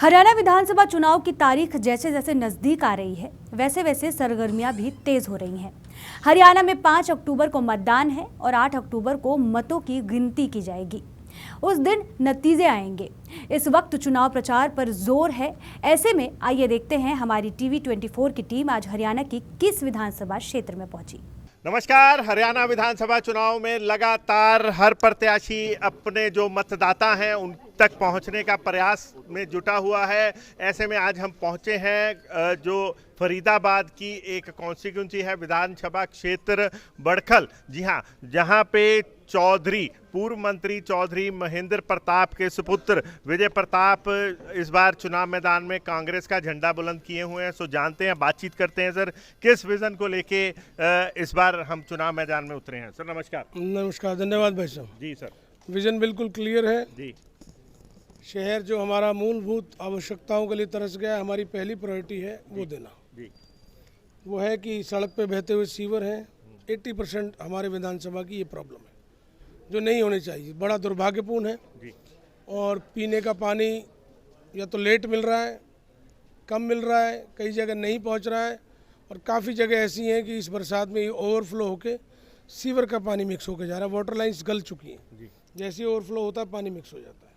हरियाणा विधानसभा चुनाव की तारीख जैसे जैसे नजदीक आ रही है वैसे वैसे सरगर्मियां भी तेज हो रही हैं। हरियाणा में 5 अक्टूबर को मतदान है और 8 अक्टूबर को मतों की गिनती की जाएगी। उस दिन नतीजे आएंगे। इस वक्त चुनाव प्रचार पर जोर है। ऐसे में आइए देखते हैं हमारी टीवी 24 की टीम आज हरियाणा की किस विधानसभा क्षेत्र में पहुंची। नमस्कार। हरियाणा विधानसभा चुनाव में लगातार हर प्रत्याशी अपने जो मतदाता हैं उन तक पहुंचने का प्रयास में जुटा हुआ है। ऐसे में आज हम पहुंचे हैं जो फरीदाबाद की एक कॉन्स्टिट्यूंसी है, विधानसभा क्षेत्र बड़खल। जी हाँ, जहां पे चौधरी पूर्व मंत्री चौधरी महेंद्र प्रताप के सुपुत्र विजय प्रताप इस बार चुनाव मैदान में कांग्रेस का झंडा बुलंद किए हुए हैं। सो जानते हैं, बातचीत करते हैं सर, किस विजन को लेके इस बार हम चुनाव मैदान में उतरे हैं। सर नमस्कार। नमस्कार, धन्यवाद भाई साहब। जी सर। विजन बिल्कुल क्लियर है जी। शहर जो हमारा मूलभूत आवश्यकताओं के लिए तरस गया है, हमारी पहली प्रायोरिटी है वो देना। जी। वो है कि सड़क पे बहते हुए सीवर हैं। 80% हमारे विधानसभा की ये प्रॉब्लम है जो नहीं होनी चाहिए, बड़ा दुर्भाग्यपूर्ण है। जी। और पीने का पानी या तो लेट मिल रहा है, कम मिल रहा है, कई जगह नहीं पहुंच रहा है, और काफ़ी जगह ऐसी हैं कि इस बरसात में ओवरफ्लो होके सीवर का पानी मिक्स होकर जा रहा है। वाटर लाइन्स गल चुकी हैं, जैसे ओवरफ्लो होता है पानी मिक्स हो जाता है।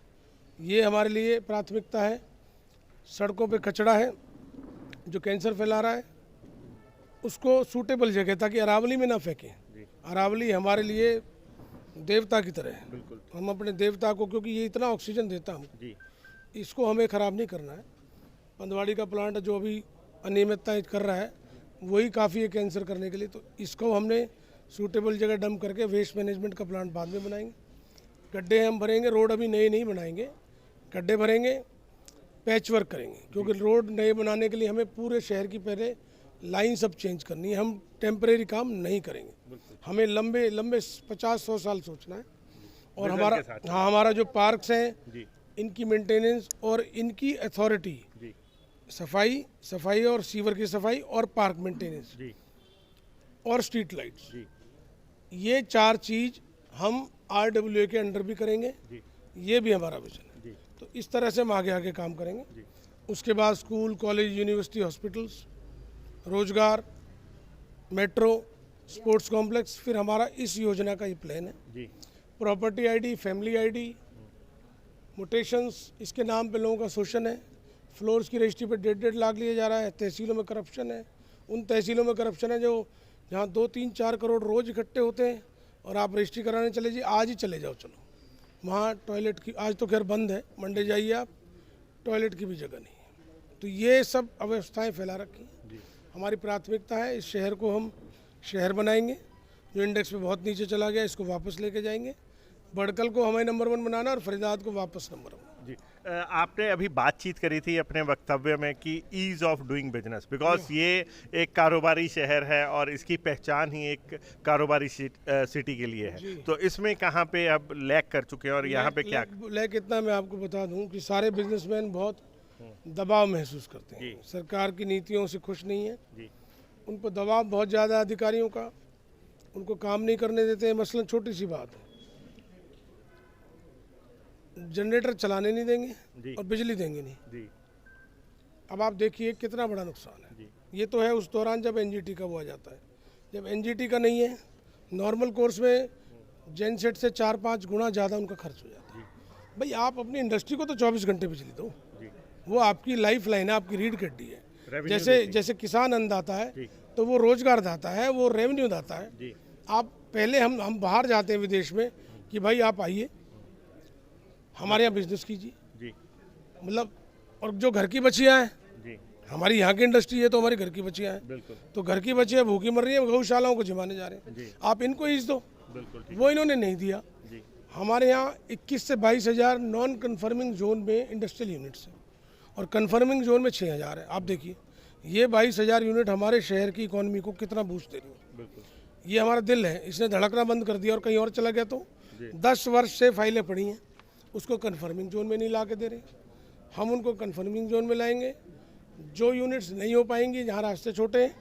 ये हमारे लिए प्राथमिकता है। सड़कों पे कचरा है जो कैंसर फैला रहा है, उसको सूटेबल जगह, ताकि अरावली में ना फेंकें। अरावली हमारे लिए देवता की तरह है। हम अपने देवता को, क्योंकि ये इतना ऑक्सीजन देता हमको, इसको हमें ख़राब नहीं करना है। पंदवाड़ी का प्लांट जो अभी अनियमितता कर रहा है वही काफ़ी है कैंसर करने के लिए, तो इसको हमने सूटेबल जगह डंप करके वेस्ट मैनेजमेंट का प्लांट बाद में बनाएंगे। गड्ढे हम भरेंगे, रोड अभी नए नहीं बनाएंगे, गड्ढे भरेंगे, पैच वर्क करेंगे, क्योंकि रोड नए बनाने के लिए हमें पूरे शहर की पहले लाइन सब चेंज करनी है। हम टेम्परेरी काम नहीं करेंगे, हमें लंबे लंबे 50-100 साल सोचना है। और हमारा जो पार्क्स हैं इनकी मेंटेनेंस और इनकी अथॉरिटी, सफाई और सीवर की सफाई और पार्क मेंटेनेंस और स्ट्रीट लाइट्स, ये 4 चीज़ हम RWA के अंडर भी करेंगे। ये भी हमारा विजन है। तो इस तरह से हम आगे आगे काम करेंगे। उसके बाद स्कूल, कॉलेज, यूनिवर्सिटी, हॉस्पिटल्स, रोजगार, मेट्रो, स्पोर्ट्स कॉम्प्लेक्स, फिर हमारा इस योजना का ये प्लान है। Property ID, family ID, mutations, इसके नाम पे लोगों का शोषण है। फ्लोर्स की रजिस्ट्री पे 1.5 लाख लिया जा रहा है। तहसीलों में करप्शन है। उन तहसीलों में करप्शन है जो जहाँ 2-3-4 करोड़ रोज इकट्ठे होते हैं, और आप रजिस्ट्री कराने चले जाइए, आज ही चले जाओ, चलो वहाँ टॉयलेट की, आज तो खैर बंद है, मंडे जाइए आप, टॉयलेट की भी जगह नहीं है। तो ये सब अव्यवस्थाएं फैला रखी हैं। हमारी प्राथमिकता है इस शहर को हम शहर बनाएंगे जो इंडेक्स पे बहुत नीचे चला गया, इसको वापस लेके जाएंगे। बड़कल को हमें नंबर 1 बनाना और फरीदाबाद को वापस नंबर 1। जी। आपने अभी बातचीत करी थी अपने वक्तव्य में कि ease of doing business, because ये एक कारोबारी शहर है और इसकी पहचान ही एक कारोबारी सिटी के लिए है। तो इसमें कहाँ पे अब लैक कर चुके हैं और यहाँ पे क्या लैक? इतना मैं आपको बता दूं कि सारे बिजनेसमैन बहुत दबाव महसूस करते हैं, सरकार की नीतियों से खुश नहीं है। उन पर दबाव बहुत ज़्यादा अधिकारियों का, उनको काम नहीं करने देते हैं। मसलन छोटी सी बात है, जनरेटर चलाने नहीं देंगे और बिजली देंगे नहीं। अब आप देखिए कितना बड़ा नुकसान है। ये तो है उस दौरान जब NGT का वो आ जाता है। जब NGT का नहीं है, नॉर्मल कोर्स में जेनसेट से 4-5 गुना ज़्यादा उनका खर्च हो जाता है। भाई आप अपनी इंडस्ट्री को तो 24 घंटे बिजली दो, वो आपकी लाइफ लाइन है, आपकी रीढ़ की हड्डी है। जैसे किसान अन्नदाता है तो वो रोजगार दाता है, वो रेवेन्यू दाता है। आप पहले हम बाहर जाते हैं विदेश में कि भाई आप आइए हमारे यहाँ बिजनेस कीजिए, मतलब, और जो घर की बच्चियाँ हैं, हमारी यहाँ की इंडस्ट्री है तो हमारी घर की बच्चियाँ हैं, तो घर की बच्चियाँ भूखी मर रही हैं, गौशालाओं को जिमाने जा रहे हैं। आप इनको ईज दो, वो इन्होंने नहीं दिया। हमारे यहाँ 21 से 22 हज़ार नॉन कन्फर्मिंग जोन में इंडस्ट्रियल यूनिट्स हैं और कन्फर्मिंग जोन में 6 हज़ार है। आप देखिए ये 22 हज़ार यूनिट हमारे शहर की इकोनॉमी को कितना बूस्ट दे रही है। ये हमारा दिल है, इसने धड़कना बंद कर दिया और कहीं और चला गया तो 10 वर्ष से फाइलें पड़ी हैं, उसको कन्फर्मिंग जोन में नहीं ला के दे रहे। हम उनको कन्फर्मिंग जोन में लाएंगे। जो यूनिट्स नहीं हो पाएंगी, जहाँ रास्ते छोटे हैं,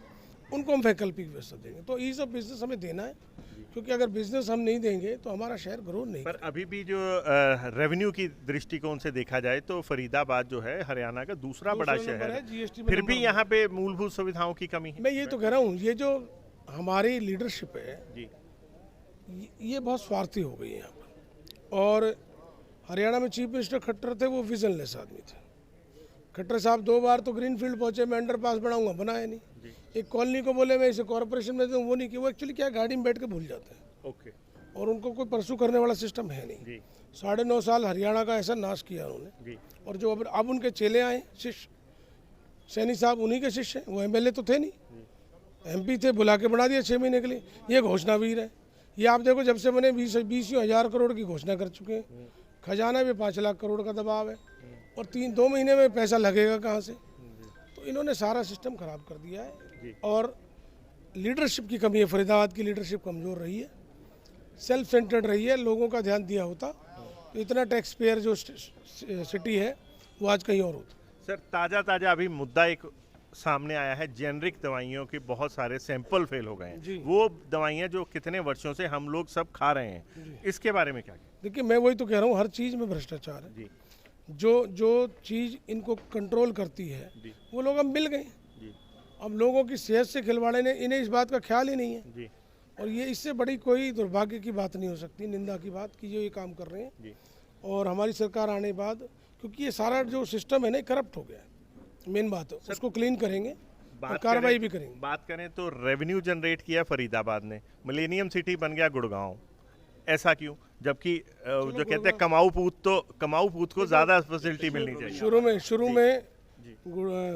उनको हम वैकल्पिक व्यवस्था देंगे। तो ईज ऑफ बिजनेस हमें देना है, क्योंकि अगर बिजनेस हम नहीं देंगे तो हमारा शहर ग्रो नहीं। पर अभी भी जो रेवेन्यू की दृष्टिकोण से देखा जाए तो फरीदाबाद जो है हरियाणा का दूसरा बड़ा शहर है, जीएसटी में फिर भी नंबर यहाँ पे मूलभूत सुविधाओं की कमी है। मैं ये तो कह रहा हूँ, ये जो हमारी लीडरशिप है जी ये बहुत स्वार्थी हो गई है यहाँ पर। और हरियाणा में चीफ मिनिस्टर खट्टर थे, वो विजनलेस आदमी थे। खट्टर साहब 2 बार तो ग्रीनफील्ड पहुंचे, मैं अंडरपास बनाऊंगा, बनाया नहीं। एक कॉलोनी को बोले मैं इसे कॉर्पोरेशन में दूं, वो नहीं किया। वो एक्चुअली क्या गाड़ी में बैठ के भूल जाते हैं। ओके। और उनको कोई परसू करने वाला सिस्टम है नहीं। जी 9.5 साल हरियाणा का ऐसा नाश किया उन्होंने। जी और जो अब उनके चेले आए शिष्य, सैनी साहब उन्हीं के शिष्य हैं, वो एमएलए तो थे नहीं, एमपी थे, बुला के बना दिया 6 महीने के लिए। ये घोषणावीर है। ये आप देखो, जब से बने 20,000 करोड़ की घोषणा कर चुके हैं। खजाना भी 5 लाख करोड़ का दबाव है, और 2 महीने में पैसा लगेगा कहाँ से। तो इन्होंने सारा सिस्टम खराब कर दिया है। और लीडरशिप की कमी है, फरीदाबाद की लीडरशिप कमज़ोर रही है, सेल्फ सेंटर्ड रही है। लोगों का ध्यान दिया होता तो इतना टैक्स पेयर जो सिटी है वो आज कहीं और होता। सर, ताज़ा अभी मुद्दा एक सामने आया है, जेनरिक दवाइयों के बहुत सारे सैंपल फेल हो गए हैं। वो दवाइयाँ जो कितने वर्षों से हम लोग सब खा रहे हैं, इसके बारे में क्या? देखिए, मैं वही तो कह रहा हूँ, हर चीज़ में भ्रष्टाचार है जी। जो चीज़ इनको कंट्रोल करती है वो लोग अब मिल गए। अब लोगों की सेहत से खिलवाड़े ने, इन्हें इस बात का ख्याल ही नहीं है जी। और ये इससे बड़ी कोई दुर्भाग्य की बात नहीं हो सकती, निंदा की बात, कि जो ये काम कर रहे हैं जी। और हमारी सरकार आने के बाद, क्योंकि ये सारा जो सिस्टम है ना करप्ट हो गया है। मेन बात है, उसको क्लीन करेंगे और कार्रवाई भी करेंगे। बात करें तो रेवेन्यू जनरेट किया फरीदाबाद ने, मिलेनियम सिटी बन गया गुड़गांव, ऐसा क्यों? जबकि जो कहते हैं कमाऊ पूत को ज्यादा फैसिलिटी मिलनी चाहिए। शुरू में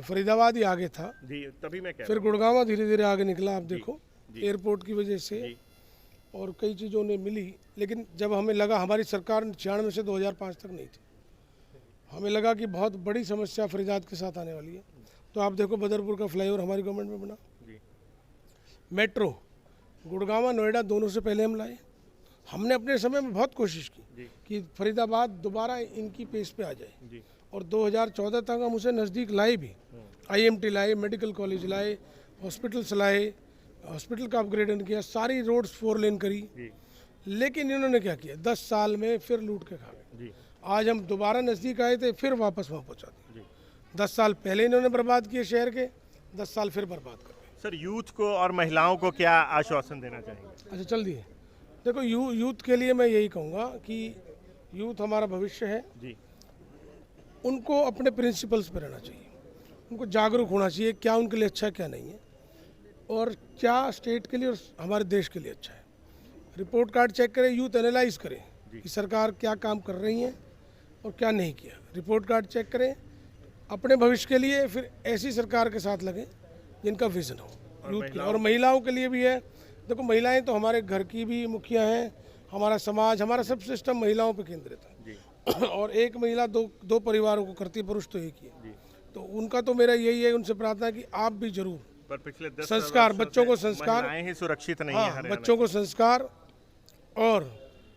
फरीदाबाद ही आगे था जी, तभी मैं कह फिर गुड़गांव धीरे धीरे आगे निकला। आप देखो एयरपोर्ट की वजह से और कई चीज़ों ने मिली, लेकिन जब हमें लगा, हमारी सरकार 96 से 2005 तक नहीं थी, हमें लगा कि बहुत बड़ी समस्या फरीदाबाद के साथ आने वाली है, तो आप देखो बदरपुर का फ्लाईओवर हमारी गवर्नमेंट में बना। मेट्रो गुड़गांव नोएडा दोनों से पहले हम लाए। हमने अपने समय में बहुत कोशिश की कि फरीदाबाद दोबारा इनकी पेस पे आ जाए, और 2014 तक हम उसे नज़दीक लाए भी। IMT लाए, मेडिकल कॉलेज लाए, हॉस्पिटल्स लाए, हॉस्पिटल का अपग्रेडन किया, सारी रोड्स 4 लेन करी। लेकिन इन्होंने क्या किया, 10 साल में फिर लूट के खा गए। आज हम दोबारा नज़दीक आए थे, फिर वापस वहाँ पहुँचा दिए। 10 साल पहले इन्होंने बर्बाद किए शहर के, 10 साल फिर बर्बाद कर गए। सर, यूथ को और महिलाओं को क्या आश्वासन देना चाहेंगे? अच्छा, चल दिए। देखो, यूथ के लिए मैं यही कहूँगा कि यूथ हमारा भविष्य है जी। उनको अपने प्रिंसिपल्स पर रहना चाहिए, उनको जागरूक होना चाहिए क्या उनके लिए अच्छा है क्या नहीं है, और क्या स्टेट के लिए और हमारे देश के लिए अच्छा है। रिपोर्ट कार्ड चेक करें, यूथ एनालाइज करें कि सरकार क्या काम कर रही है और क्या नहीं किया। रिपोर्ट कार्ड चेक करें अपने भविष्य के लिए, फिर ऐसी सरकार के साथ लगें जिनका विजन हो यूथ के। और महिलाओं के लिए भी है। देखो, महिलाएं तो हमारे घर की भी मुखिया हैं, हमारा समाज, हमारा सब सिस्टम महिलाओं पर केंद्रित है। और एक महिला दो परिवारों को करती है, पुरुष तो एक ही है। तो उनका तो मेरा यही है, उनसे प्रार्थना है कि आप भी जरूर पर पिछले 10 संस्कार, बच्चों को संस्कार, महिलाएं ही सुरक्षित नहीं हाँ, है, बच्चों को संस्कार और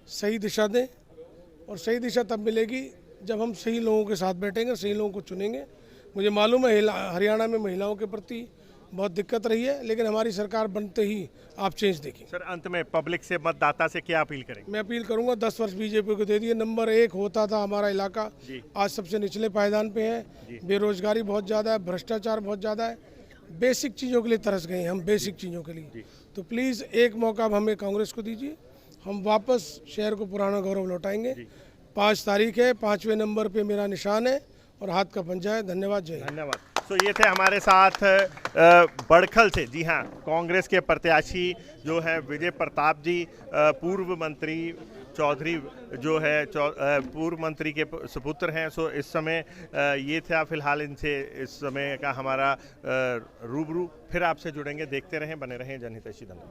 सही दिशा दें। और सही दिशा तब मिलेगी जब हम सही लोगों के साथ बैठेंगे, सही लोगों को चुनेंगे। मुझे मालूम है हरियाणा में महिलाओं के प्रति बहुत दिक्कत रही है, लेकिन हमारी सरकार बनते ही आप चेंज देखेंगे। सर, अंत में पब्लिक से, मतदाता से क्या अपील करेंगे? मैं अपील करूंगा, 10 वर्ष बीजेपी को दे दिए। नंबर 1 होता था हमारा इलाका, आज सबसे निचले पायदान पे है। बेरोजगारी बहुत ज़्यादा है, भ्रष्टाचार बहुत ज़्यादा है। बेसिक चीज़ों के लिए तरस गए हम, बेसिक चीज़ों के लिए। तो प्लीज़ एक मौका अब हमें कांग्रेस को दीजिए, हम वापस शहर को पुराना गौरव लौटाएंगे। 5 तारीख है, 5वें नंबर पे मेरा निशान है और हाथ का पंजा है। धन्यवाद, जय हिंद। धन्यवाद। तो ये थे हमारे साथ बड़खल से, जी हाँ, कांग्रेस के प्रत्याशी जो है विजय प्रताप जी, पूर्व मंत्री चौधरी जो है पूर्व मंत्री के सुपुत्र हैं। सो इस समय ये था फिलहाल इनसे इस समय का हमारा रूबरू। फिर आपसे जुड़ेंगे, देखते रहें, बने रहें जनहितैषी। धन्यवाद।